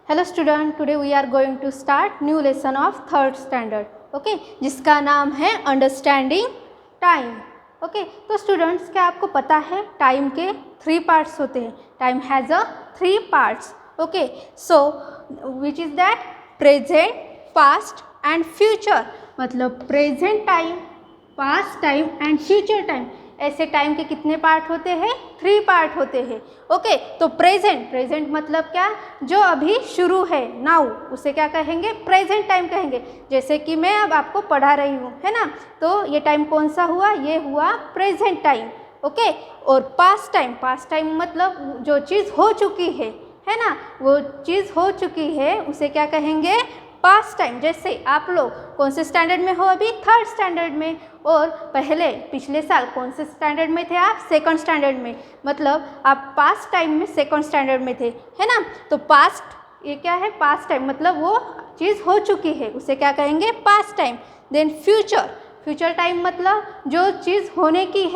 Hello student, today we are going to start new lesson of third standard, okay, जिसका नाम है understanding time. Okay, तो students, क्या आपको पता है टाइम के 3 पार्ट्स होते हैं? Time has a 3 parts. Okay, so which is that? Present, past and future. मतलब present time, past time and future time. ऐसे टाइम के कितने पार्ट होते हैं? 3 पार्ट होते हैं। ओके, तो प्रेजेंट मतलब क्या? जो अभी शुरू है, नाउ, उसे क्या कहेंगे? प्रेजेंट टाइम कहेंगे। जैसे कि मैं अब आपको पढ़ा रही हूँ, है ना, तो ये टाइम कौन सा हुआ? ये हुआ प्रेजेंट टाइम। ओके, और पास्ट टाइम मतलब जो चीज़ हो चुकी है ना, वो चीज़ हो चुकी है, उसे क्या कहेंगे? Past time. जैसे आप लोग कौन से स्टैंडर्ड में हो अभी? थर्ड स्टैंडर्ड में। और पिछले साल कौन से स्टैंडर्ड में थे आप? सेकंड स्टैंडर्ड में। मतलब आप पास्ट टाइम में सेकंड स्टैंडर्ड में थे, है ना। तो पास्ट, ये क्या है? पास्ट टाइम मतलब वो चीज़ हो चुकी है, उसे क्या कहेंगे? Past time. Then future time मतलब जो चीज़ होने की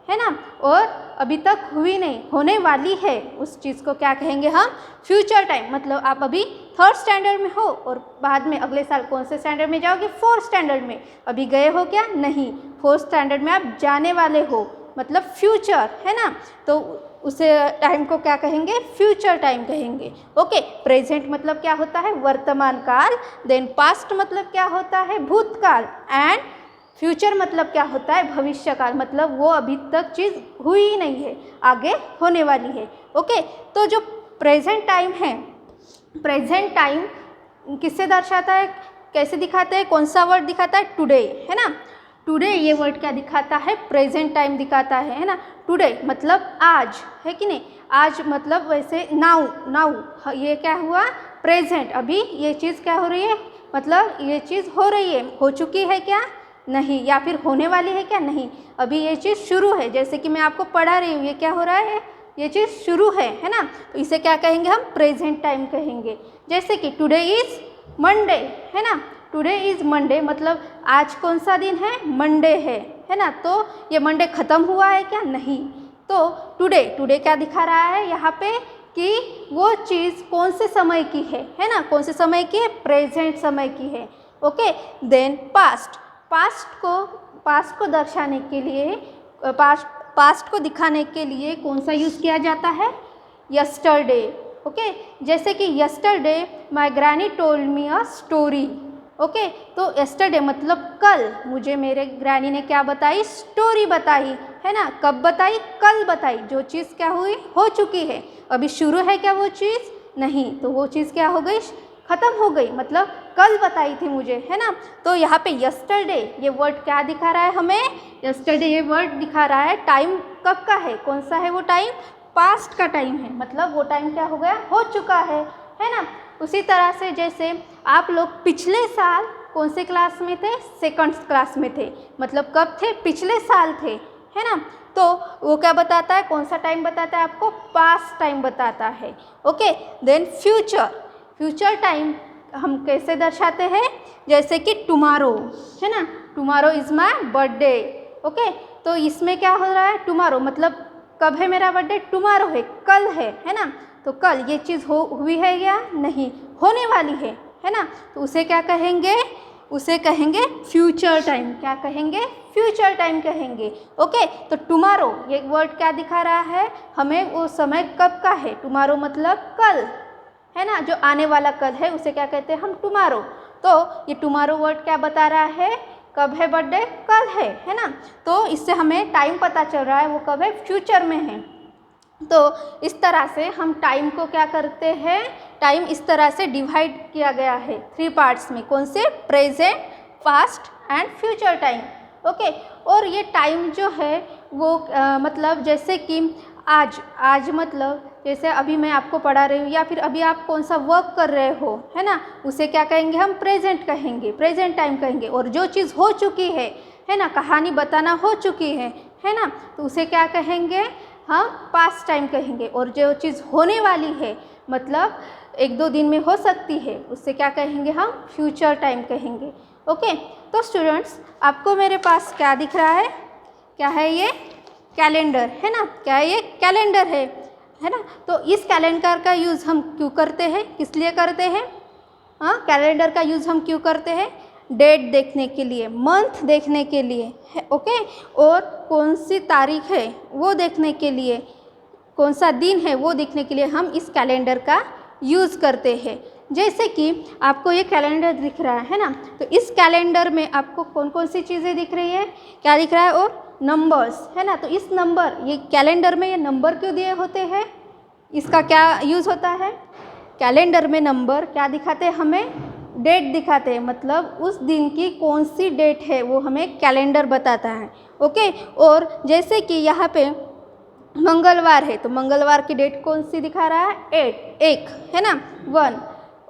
है ना, और अभी तक हुई नहीं, होने वाली है, उस चीज़ को क्या कहेंगे हम? Future time. मतलब आप अभी थर्ड स्टैंडर्ड में हो और बाद में अगले साल कौन से स्टैंडर्ड में जाओगे? फोर्थ स्टैंडर्ड में। अभी गए हो क्या? नहीं, फोर्थ स्टैंडर्ड में आप जाने वाले हो, मतलब फ्यूचर, है ना। तो उसे टाइम को क्या कहेंगे? फ्यूचर टाइम कहेंगे। ओके, प्रेजेंट मतलब क्या होता है? वर्तमान काल। देन पास्ट मतलब क्या होता है? भूतकाल। एंड फ्यूचर मतलब क्या होता है? भविष्य काल। मतलब वो अभी तक चीज़ हुई ही नहीं है, आगे होने वाली है। ओके, तो जो प्रेजेंट टाइम है, प्रेजेंट टाइम किससे दर्शाता है? कैसे दिखाते हैं? कौन सा वर्ड दिखाता है? टुडे, है ना। टुडे ये वर्ड क्या दिखाता है? प्रेजेंट टाइम दिखाता है ना। टुडे मतलब आज, है कि नहीं? आज मतलब वैसे नाउ ये क्या हुआ? प्रेजेंट। अभी ये चीज़ क्या हो रही है? मतलब ये चीज़ हो रही है, हो चुकी है क्या? नहीं। या फिर होने वाली है क्या? नहीं, अभी ये चीज़ शुरू है। जैसे कि मैं आपको पढ़ा रही हूँ, ये क्या हो रहा है? ये चीज़ शुरू है ना। तो इसे क्या कहेंगे हम? प्रेजेंट टाइम कहेंगे। जैसे कि टुडे इज़ मंडे, है ना। टुडे इज़ मंडे मतलब आज कौन सा दिन है? मंडे है ना। तो ये मंडे ख़त्म हुआ है क्या? नहीं। तो टुडे क्या दिखा रहा है यहाँ पे? कि वो चीज़ कौन से समय की है ना। कौन से समय की है? प्रेजेंट समय की है। ओके, देन पास्ट को दर्शाने के लिए, पास्ट को दिखाने के लिए कौन सा यूज़ किया जाता है? यस्टरडे। ओके, जैसे कि yesterday my granny told me a story. Okay, तो यस्टरडे मतलब कल मुझे मेरे ग्रैनी ने क्या बताई? स्टोरी बताई, है ना। कब बताई? कल बताई। जो चीज़ क्या हुई? हो चुकी है। अभी शुरू है क्या वो चीज़? नहीं। तो वो चीज़ क्या हो गई? ख़त्म हो गई, मतलब कल बताई थी मुझे, है ना। तो यहाँ पे यस्टरडे ये वर्ड क्या दिखा रहा है हमें? यस्टरडे ये वर्ड दिखा रहा है टाइम कब का है? कौन सा है वो टाइम? पास्ट का टाइम है। मतलब वो टाइम क्या हो गया? हो चुका है ना। उसी तरह से जैसे आप लोग पिछले साल कौन से क्लास में थे? सेकंड क्लास में थे। मतलब कब थे? पिछले साल थे, है ना। तो वो क्या बताता है? कौन सा टाइम बताता है आपको? पास्ट टाइम बताता है। ओके, देन फ्यूचर टाइम हम कैसे दर्शाते हैं? जैसे कि टुमारो, है ना। Tomorrow is my birthday. Okay, तो इसमें क्या हो रहा है? टुमारो मतलब कब है मेरा बर्थडे? टुमारो है, कल है ना। तो कल ये चीज़ हुई है या नहीं? होने वाली है ना। तो उसे क्या कहेंगे? उसे कहेंगे फ्यूचर टाइम। क्या कहेंगे? फ्यूचर टाइम कहेंगे। ओके, तो टुमारो ये वर्ड क्या दिखा रहा है हमें? वो समय कब का है? टुमारो मतलब कल, है ना। जो आने वाला कल है उसे क्या कहते हैं हम? टुमारो। तो ये टुमारो वर्ड क्या बता रहा है? कब है बर्थडे? कल है ना। तो इससे हमें टाइम पता चल रहा है वो कब है? फ्यूचर में है। तो इस तरह से हम टाइम को क्या करते हैं? टाइम इस तरह से डिवाइड किया गया है 3 पार्ट्स में। कौन से? Present, past and future time. Okay, और ये टाइम जो है वो मतलब जैसे कि आज मतलब जैसे अभी मैं आपको पढ़ा रही हूँ या फिर अभी आप कौन सा वर्क कर रहे हो, है ना, उसे क्या कहेंगे हम? प्रेजेंट कहेंगे, प्रेजेंट टाइम कहेंगे। और जो चीज़ हो चुकी है ना, कहानी बताना हो चुकी है ना, तो उसे क्या कहेंगे हम? पास्ट टाइम कहेंगे। और जो चीज़ होने वाली है, मतलब 1-2 दिन में हो सकती है, उससे क्या कहेंगे हम? फ्यूचर टाइम कहेंगे। ओके, तो स्टूडेंट्स, आपको मेरे पास क्या दिख रहा है? क्या है ये? कैलेंडर, है ना। क्या है ये? कैलेंडर है है ना। तो इस कैलेंडर का यूज़ हम क्यों करते हैं, किस लिए करते हैं? हाँ, कैलेंडर का यूज़ हम क्यों करते हैं? डेट देखने के लिए, मंथ देखने के लिए है, ओके। और कौन सी तारीख है वो देखने के लिए, कौन सा दिन है वो देखने के लिए हम इस कैलेंडर का यूज़ करते हैं। जैसे कि आपको ये कैलेंडर दिख रहा है ना, तो इस कैलेंडर में आपको कौन कौन सी चीज़ें दिख रही है, क्या दिख रहा है? और नंबर्स, है ना। तो इस नंबर, ये कैलेंडर में ये नंबर क्यों दिए होते हैं, इसका क्या यूज़ होता है? कैलेंडर में नंबर क्या दिखाते हैं हमें? डेट दिखाते हैं, मतलब उस दिन की कौन सी डेट है वो हमें कैलेंडर बताता है, ओके। और जैसे कि यहाँ पे मंगलवार है, तो मंगलवार की डेट कौन सी दिखा रहा है? 8, एक, है ना, 1,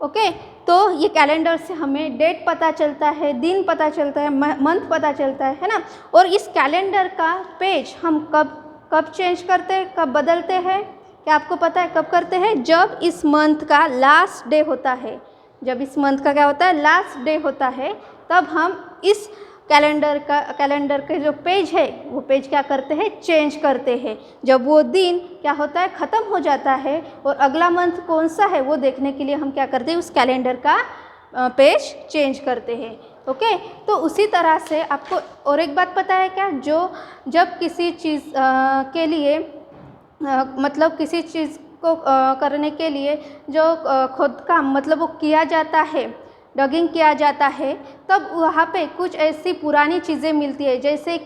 ओके। तो ये कैलेंडर से हमें डेट पता चलता है, दिन पता चलता है, मंथ पता चलता है ना। और इस कैलेंडर का पेज हम कब चेंज करते हैं, कब बदलते हैं? क्या आपको पता है कब करते हैं? जब इस मंथ का लास्ट डे होता है, जब इस मंथ का क्या होता है? लास्ट डे होता है, तब हम इस कैलेंडर के जो पेज है वो पेज क्या करते हैं? चेंज करते हैं। जब वो दिन क्या होता है? ख़त्म हो जाता है और अगला मंथ कौन सा है वो देखने के लिए हम क्या करते हैं? उस कैलेंडर का पेज चेंज करते हैं, ओके। तो उसी तरह से आपको और एक बात पता है क्या? जब किसी चीज़ के लिए मतलब किसी चीज़ को करने के लिए जो खुद का मतलब वो किया जाता है, डगिंग किया जाता है, तब वहाँ पे कुछ ऐसी पुरानी चीज़ें मिलती है, जैसे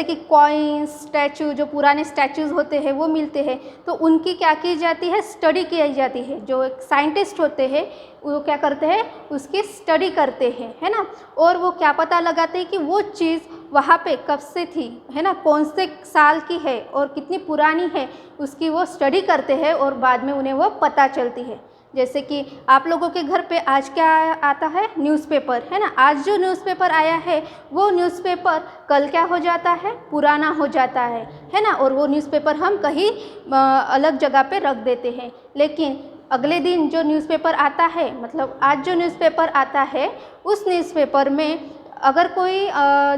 कि कॉइन्स, स्टैचू, जो पुराने स्टैचूज़ होते हैं वो मिलते हैं। तो उनकी क्या की जाती है? स्टडी की जाती है। जो एक साइंटिस्ट होते हैं वो क्या करते हैं? उसकी स्टडी करते हैं, है ना। और वो क्या पता लगाते हैं कि वो चीज़ वहाँ पे कब से थी, है ना, कौन से साल की है और कितनी पुरानी है, उसकी वो स्टडी करते हैं और बाद में उन्हें वो पता चलती है। जैसे कि आप लोगों के घर पे आज क्या आता है? न्यूज़पेपर, है ना। आज जो न्यूज़पेपर आया है वो न्यूज़पेपर कल क्या हो जाता है? पुराना हो जाता है ना। और वो न्यूज़पेपर हम कहीं अलग जगह पे रख देते हैं। लेकिन अगले दिन जो न्यूज़पेपर आता है, मतलब आज जो न्यूज़पेपर आता है, उस न्यूज़पेपर में अगर कोई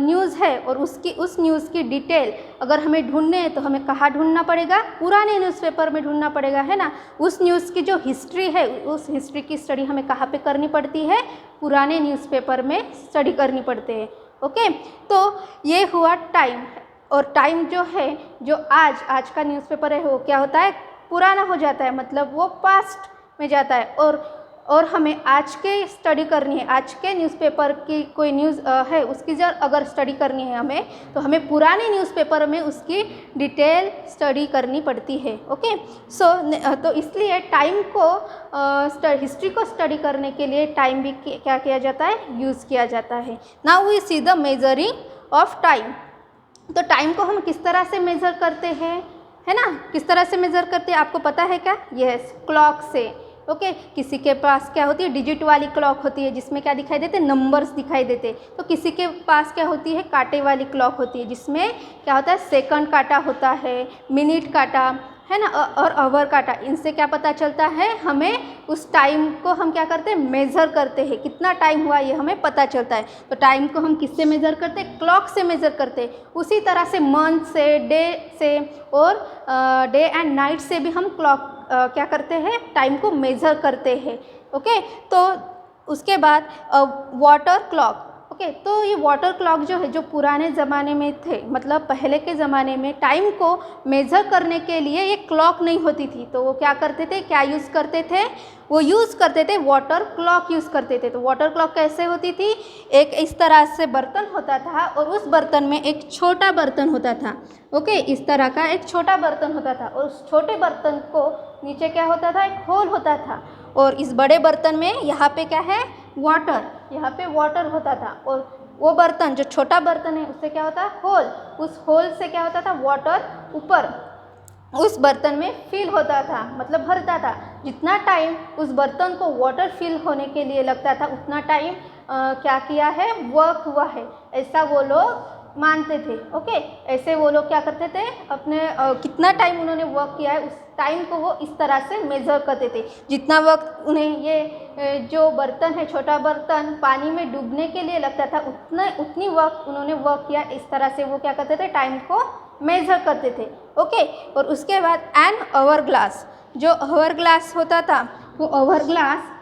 न्यूज़ है और उस न्यूज़ की डिटेल अगर हमें ढूंढने हैं तो हमें कहाँ ढूंढना पड़ेगा? पुराने न्यूज़पेपर में ढूंढना पड़ेगा, है ना। उस न्यूज़ की जो हिस्ट्री है, उस हिस्ट्री की स्टडी हमें कहाँ पे करनी पड़ती है? पुराने न्यूज़पेपर में स्टडी करनी पड़ती है, ओके। तो ये हुआ टाइम। और टाइम जो है, जो आज का न्यूज़पेपर है वो क्या होता है? पुराना हो जाता है, मतलब वो पास्ट में जाता है। और हमें आज के स्टडी करनी है, आज के न्यूज़पेपर की कोई न्यूज़ है उसकी अगर स्टडी करनी है हमें, तो हमें पुराने न्यूज़पेपर में उसकी डिटेल स्टडी करनी पड़ती है, ओके। तो इसलिए टाइम को हिस्ट्री को स्टडी करने के लिए टाइम भी क्या किया जाता है? यूज़ किया जाता है। Now we see the measuring of time. तो टाइम को हम किस तरह से मेज़र करते हैं, है ना। किस तरह से मेज़र करते हैं आपको पता है क्या? यस, क्लॉक से, ओके। किसी के पास क्या होती है? डिजिट वाली क्लॉक होती है जिसमें क्या दिखाई देते? नंबर्स दिखाई देते। तो किसी के पास क्या होती है? कांटे वाली क्लॉक होती है जिसमें क्या होता है? सेकंड कांटा होता है, मिनट कांटा, है ना, और आवर कांटा। इनसे क्या पता चलता है? हमें उस टाइम को हम क्या करते हैं? मेज़र करते हैं, कितना टाइम हुआ ये हमें पता चलता है। तो टाइम को हम किससे मेज़र करते हैं? क्लॉक से मेज़र करते हैं। उसी तरह से मंथ से, डे से और डे एंड नाइट से भी हम क्लॉक क्या करते हैं? टाइम को मेज़र करते हैं, ओके। तो उसके बाद वाटर क्लॉक, ओके। तो ये वाटर क्लॉक जो है, जो पुराने ज़माने में थे, मतलब पहले के ज़माने में टाइम को मेज़र करने के लिए ये क्लॉक नहीं होती थी, तो वो क्या करते थे? क्या यूज़ करते थे? वो यूज़ करते थे वाटर क्लॉक यूज़ करते थे। तो वाटर क्लॉक कैसे होती थी? एक इस तरह से बर्तन होता था और उस बर्तन में एक छोटा बर्तन होता था, ओके। इस तरह का एक छोटा बर्तन होता था और उस छोटे बर्तन को नीचे क्या होता था? एक होल होता था। और इस बड़े बर्तन में यहाँ पे क्या है? वाटर, यहाँ पे वाटर होता था। और वो बर्तन, जो छोटा बर्तन है, उससे क्या होता है? होल। उस होल से क्या होता था? वाटर ऊपर उस बर्तन में फिल होता था, मतलब भरता था। जितना टाइम उस बर्तन को वाटर फिल होने के लिए लगता था, उतना टाइम क्या किया है? वर्क हुआ है, ऐसा वो लोग मानते थे, ओके। ऐसे वो लोग क्या करते थे? अपने कितना टाइम उन्होंने वर्क किया है, उस टाइम को वो इस तरह से मेज़र करते थे। जितना वक्त उन्हें ये जो बर्तन है, छोटा बर्तन, पानी में डूबने के लिए लगता था, उतनी वक्त उन्होंने वर्क किया। इस तरह से वो क्या करते थे? टाइम को मेज़र करते थे। ओके, और उसके बाद एन आवर ग्लास, जो आवर ग्लास होता था वो आवर ग्लास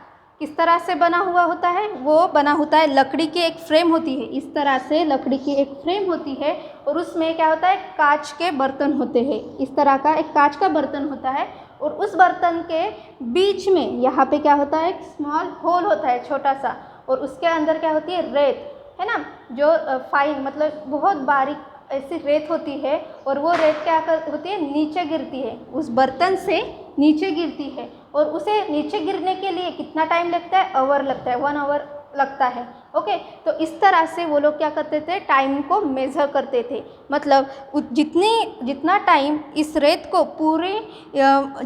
किस तरह से बना हुआ होता है, वो बना होता है लकड़ी की एक फ्रेम होती है, इस तरह से लकड़ी की एक फ्रेम होती है और उसमें क्या होता है कांच के बर्तन होते हैं, इस तरह का एक कांच का बर्तन होता है और उस बर्तन के बीच में यहाँ पे क्या होता है एक स्मॉल होल होता है छोटा सा और उसके अंदर क्या होती है रेत, है ना, जो फाइन मतलब बहुत बारीक ऐसी रेत होती है और वो रेत क्या होती है नीचे गिरती है, उस बर्तन से नीचे गिरती है और उसे नीचे गिरने के लिए कितना टाइम लगता है, आवर लगता है, 1 आवर लगता है। ओके, तो इस तरह से वो लोग क्या करते थे टाइम को मेज़र करते थे, मतलब जितना टाइम इस रेत को पूरे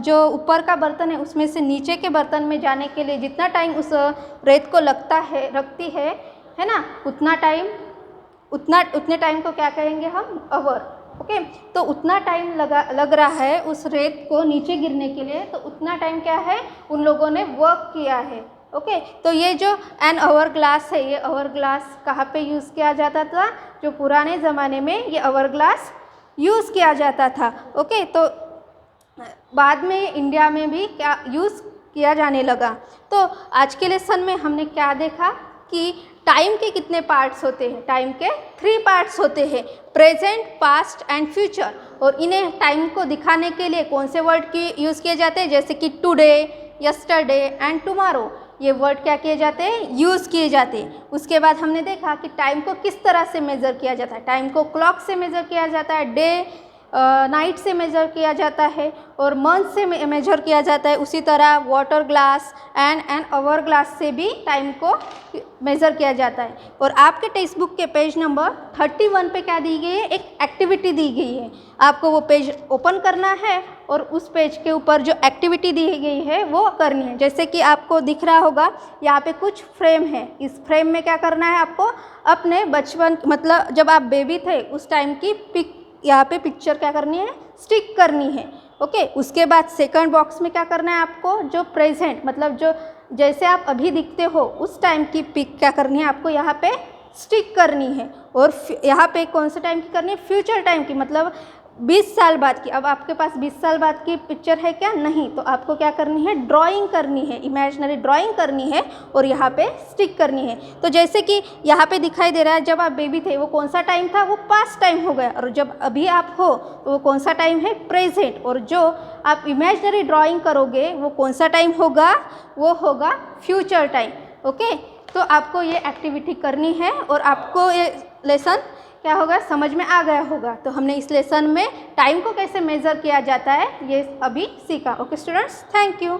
जो ऊपर का बर्तन है उसमें से नीचे के बर्तन में जाने के लिए जितना टाइम उस रेत को रखती है ना, उतने टाइम को क्या कहेंगे हम, आवर। ओके, तो उतना टाइम लग रहा है उस रेत को नीचे गिरने के लिए, तो उतना टाइम क्या है उन लोगों ने वर्क किया है। ओके, तो ये जो एन आवर ग्लास है, ये आवर ग्लास कहाँ पे यूज़ किया जाता था, जो पुराने ज़माने में ये आवर ग्लास यूज़ किया जाता था। ओके, तो बाद में इंडिया में भी क्या यूज़ किया जाने लगा। तो आज के लेसन में हमने क्या देखा कि टाइम के कितने पार्ट्स होते हैं, टाइम के 3 पार्ट्स होते हैं, प्रेजेंट, पास्ट एंड फ्यूचर, और इन्हें टाइम को दिखाने के लिए कौन से वर्ड की यूज़ किए जाते हैं, जैसे कि टुडे, यस्टरडे एंड टुमारो, ये वर्ड क्या किए जाते हैं, यूज़ किए जाते हैं। उसके बाद हमने देखा कि टाइम को किस तरह से मेज़र किया जाता है, टाइम को क्लॉक से मेज़र किया जाता है, डे नाइट से मेज़र किया जाता है और मंथ से मेज़र किया जाता है, उसी तरह water glass and hour glass से भी टाइम को मेज़र किया जाता है। और आपके टेक्स्ट बुक के पेज नंबर 31 पे क्या दी गई है, एक एक्टिविटी दी गई है, आपको वो पेज ओपन करना है और उस पेज के ऊपर जो एक्टिविटी दी गई है वो करनी है। जैसे कि आपको दिख रहा होगा यहाँ पे कुछ फ्रेम है, इस फ्रेम में क्या करना है आपको, अपने बचपन मतलब जब आप बेबी थे उस टाइम की पिक यहाँ पे पिक्चर क्या करनी है, स्टिक करनी है। ओके, उसके बाद सेकंड बॉक्स में क्या करना है आपको, जो प्रेजेंट मतलब जो जैसे आप अभी दिखते हो उस टाइम की पिक क्या करनी है आपको यहाँ पे स्टिक करनी है। और यहाँ पे कौन से टाइम की करनी है, फ्यूचर टाइम की, मतलब 20 साल बाद की। अब आपके पास 20 साल बाद की पिक्चर है क्या, नहीं, तो आपको क्या करनी है, ड्राइंग करनी है, इमेजिनरी ड्राइंग करनी है और यहाँ पे स्टिक करनी है। तो जैसे कि यहाँ पे दिखाई दे रहा है जब आप बेबी थे वो कौन सा टाइम था, वो पास्ट टाइम हो गया, और जब अभी आप हो तो वो कौन सा टाइम है, प्रेजेंट, और जो आप इमेजिनरी ड्राइंग करोगे वो कौन सा टाइम होगा, वो होगा फ्यूचर टाइम। ओके, तो आपको ये एक्टिविटी करनी है और आपको ये लेसन क्या होगा, समझ में आ गया होगा। तो हमने इस लेसन में टाइम को कैसे मेज़र किया जाता है ये अभी सीखा। Okay students, thank you.